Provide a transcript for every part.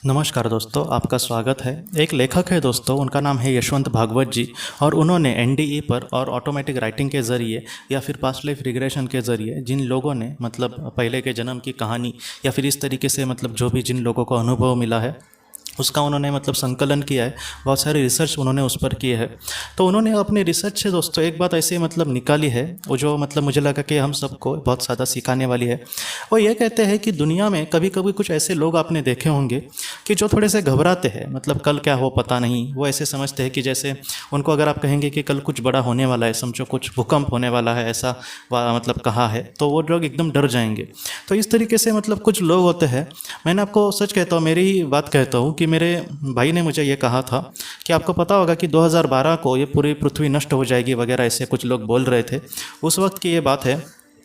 नमस्कार दोस्तों, आपका स्वागत है। एक लेखक है दोस्तों, उनका नाम है यशवंत भागवत जी। और उन्होंने एनडीई पर और ऑटोमेटिक राइटिंग के ज़रिए या फिर पास्ट लाइफ रिग्रेशन के ज़रिए जिन लोगों ने मतलब पहले के जन्म की कहानी या फिर इस तरीके से मतलब जो भी जिन लोगों को अनुभव मिला है उसका उन्होंने मतलब संकलन किया है। बहुत सारी रिसर्च उन्होंने उस पर की है। तो उन्होंने अपनी रिसर्च से दोस्तों एक बात ऐसे मतलब निकाली है वो जो मतलब मुझे लगा कि हम सबको बहुत ज़्यादा सिखाने वाली है। वो ये कहते हैं कि दुनिया में कभी कभी कुछ ऐसे लोग आपने देखे होंगे कि जो थोड़े से घबराते हैं, मतलब कल क्या हो पता नहीं। वो ऐसे समझते हैं कि जैसे उनको अगर आप कहेंगे कि कल कुछ बड़ा होने वाला है, समझो कुछ भूकंप होने वाला है, ऐसा मतलब कहा है, तो वो लोग एकदम डर जाएंगे। तो इस तरीके से मतलब कुछ लोग होते हैं। मैंने आपको सच कहता हूँ, मेरी ही बात कहता हूँ कि मेरे भाई ने मुझे ये कहा था कि आपको पता होगा कि 2012 को ये पूरी पृथ्वी नष्ट हो जाएगी वगैरह, ऐसे कुछ लोग बोल रहे थे। उस वक्त की ये बात है।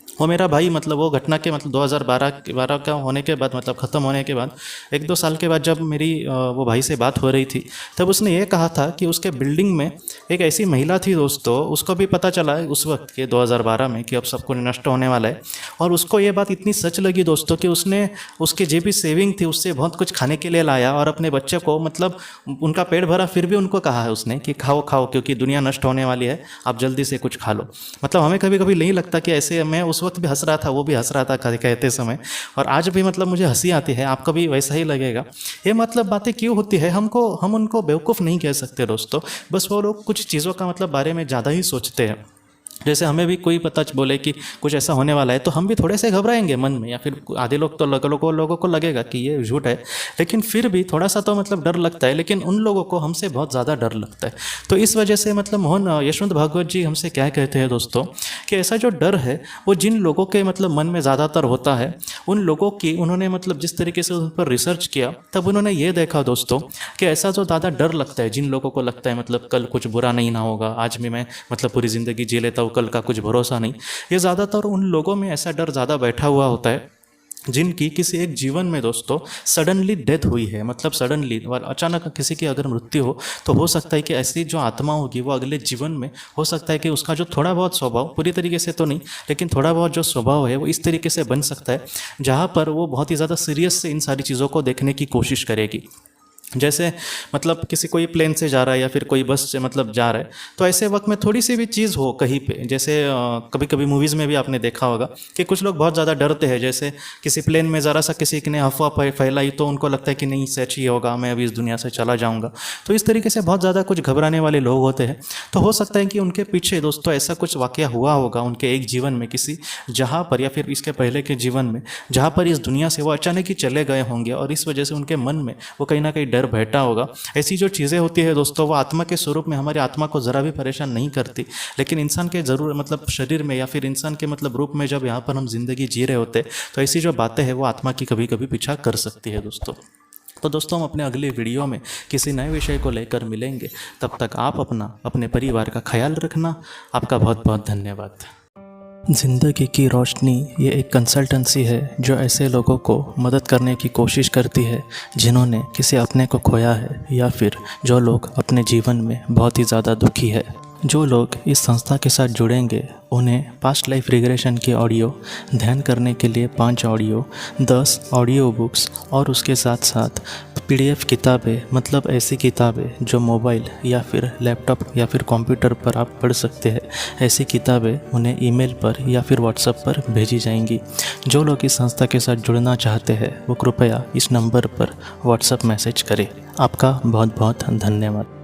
वो मेरा भाई मतलब वो घटना के मतलब 2012 का होने के बाद, मतलब ख़त्म होने के बाद 1-2 साल के बाद जब मेरी वो भाई से बात हो रही थी, तब उसने ये कहा था कि उसके बिल्डिंग में एक ऐसी महिला थी दोस्तों, उसको भी पता चला है उस वक्त के 2012 में कि अब सब कुछ नष्ट होने वाला है। और उसको ये बात इतनी सच लगी दोस्तों कि उसने उसके जो भी सेविंग थी उससे बहुत कुछ खाने के लिए लाया और अपने बच्चे को मतलब उनका पेट भरा, फिर भी उनको कहा है उसने कि खाओ खाओ क्योंकि दुनिया नष्ट होने वाली है, आप जल्दी से कुछ खा लो। मतलब हमें कभी कभी नहीं लगता कि ऐसे, मैं उस वक्त भी हंस रहा था, वो भी हंस रहा था कहते समय, और आज भी मतलब मुझे हंसी आती है, आपको भी वैसा ही लगेगा। ये मतलब बातें क्यों होती है, हम उनको बेवकूफ़ नहीं कह सकते दोस्तों, बस वो लोग कुछ चीज़ों का मतलब बारे में ज़्यादा ही सोचते हैं। जैसे हमें भी कोई पता बोले कि कुछ ऐसा होने वाला है तो हम भी थोड़े से घबराएंगे मन में, या फिर आधे लोग तो लोगों को लगेगा कि ये झूठ है, लेकिन फिर भी थोड़ा सा तो मतलब डर लगता है। लेकिन उन लोगों को हमसे बहुत ज़्यादा डर लगता है। तो इस वजह से मतलब यशवंत भागवत जी हमसे क्या कहते हैं दोस्तों कि ऐसा जो डर है वो जिन लोगों के मतलब मन में ज़्यादातर होता है, उन लोगों की उन्होंने मतलब जिस तरीके से उन पर रिसर्च किया, तब उन्होंने ये देखा दोस्तों कि ऐसा जो ज़्यादा डर लगता है, जिन लोगों को लगता है मतलब कल कुछ बुरा नहीं ना होगा, आज भी मैं मतलब पूरी ज़िंदगी जी लेता हूँ, कल का कुछ भरोसा नहीं, ये ज़्यादातर उन लोगों में ऐसा डर ज़्यादा बैठा हुआ होता है जिनकी किसी एक जीवन में दोस्तों सडनली डेथ हुई है। मतलब सडनली अचानक किसी की अगर मृत्यु हो तो हो सकता है कि ऐसी जो आत्मा होगी वो अगले जीवन में हो सकता है कि उसका जो थोड़ा बहुत स्वभाव, पूरी तरीके से तो नहीं लेकिन थोड़ा बहुत जो स्वभाव है वो इस तरीके से बन सकता है जहाँ पर वो बहुत ही ज़्यादा सीरियस से इन सारी चीज़ों को देखने की कोशिश करेगी। जैसे मतलब किसी कोई प्लेन से जा रहा है या फिर कोई बस से मतलब जा रहा है, तो ऐसे वक्त में थोड़ी सी भी चीज़ हो कहीं पे, जैसे कभी कभी मूवीज़ में भी आपने देखा होगा कि कुछ लोग बहुत ज़्यादा डरते हैं। जैसे किसी प्लेन में ज़रा सा किसी ने अफवाह फैलाई तो उनको लगता है कि नहीं सच ही होगा, मैं अभी इस दुनिया से चला जाऊँगा। तो इस तरीके से बहुत ज़्यादा कुछ घबराने वाले लोग होते हैं। तो हो सकता है कि उनके पीछे दोस्तों ऐसा कुछ वाक़या हुआ होगा उनके एक जीवन में किसी, जहाँ पर या फिर इसके पहले के जीवन में, जहाँ पर इस दुनिया से वो अचानक ही चले गए होंगे और इस वजह से उनके मन में वो कहीं ना कहीं डर बैठा होगा। ऐसी जो चीज़ें होती है दोस्तों वो आत्मा के स्वरूप में हमारी आत्मा को ज़रा भी परेशान नहीं करती, लेकिन इंसान के ज़रूर मतलब शरीर में या फिर इंसान के मतलब रूप में जब यहाँ पर हम जिंदगी जी रहे होते तो ऐसी जो बातें हैं वो आत्मा की कभी कभी पीछा कर सकती है दोस्तों। तो दोस्तों हम अपने अगले वीडियो में किसी नए विषय को लेकर मिलेंगे। तब तक आप अपने परिवार का ख्याल रखना। आपका बहुत बहुत धन्यवाद। ज़िंदगी की रोशनी ये एक कंसल्टेंसी है जो ऐसे लोगों को मदद करने की कोशिश करती है जिन्होंने किसी अपने को खोया है या फिर जो लोग अपने जीवन में बहुत ही ज़्यादा दुखी है। जो लोग इस संस्था के साथ जुड़ेंगे उन्हें पास्ट लाइफ रिग्रेशन की ऑडियो, ध्यान करने के लिए 5 ऑडियो, 10 ऑडियो बुक्स और उसके साथ साथ PDF किताबें, मतलब ऐसी किताबें जो मोबाइल या फिर लैपटॉप या फिर कंप्यूटर पर आप पढ़ सकते हैं, ऐसी किताबें उन्हें ईमेल पर या फिर व्हाट्सएप पर भेजी जाएंगी। जो लोग इस संस्था के साथ जुड़ना चाहते हैं वो कृपया इस नंबर पर व्हाट्सएप मैसेज करें। आपका बहुत बहुत धन्यवाद।